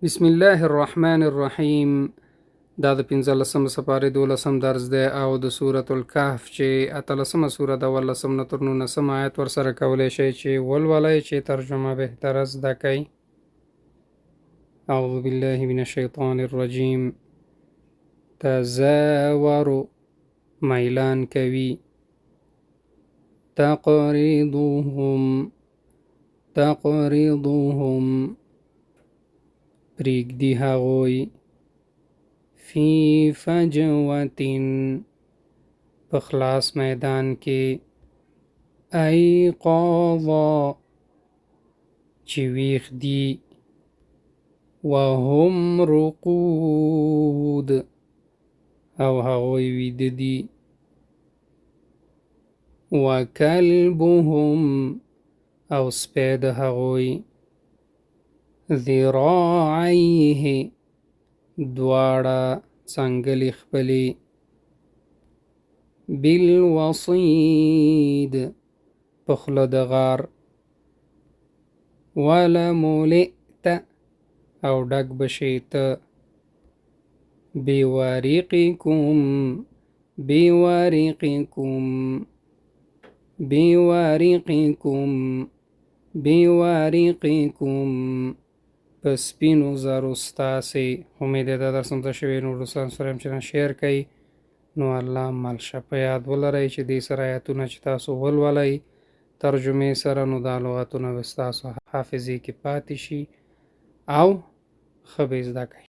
بسم الله الرحمن الرحیم. دا د 15 سپارې 12 درس دی او د سورة الکهف چې 18 سوره د 18 نه تر 19 آیت ورسره کولی شئ چې ولولئ چې ترجمه بهتره زده کړئ. اعوذ بالله من الشیطان الرجیم. تزاوروا میلان کوي. تقریضهم پریږدي هغوی فی فجوتن په خلاص میدان کې ایقاظا چې ویښ دي وهم رقود او هغوی ویده دي وکلبهم او سپی د هغوی ذراعیه دواړه څنګلې خپلې بالوصید په خوله د غار ولملئت او ډک بشې ته بوارقکم په سپینو زرو ستاسې. امید ده درس مو ته شوی. نور دوستانو سره هم چې شیر کوي نو الله مل شه. په یاد ولرئ چې دې سره آیتونه چې تاسو ولولئ ترجمې سره نو دا لغتونه به ستاسو حافظې کې پاتې شي او ښه به زده کړئ.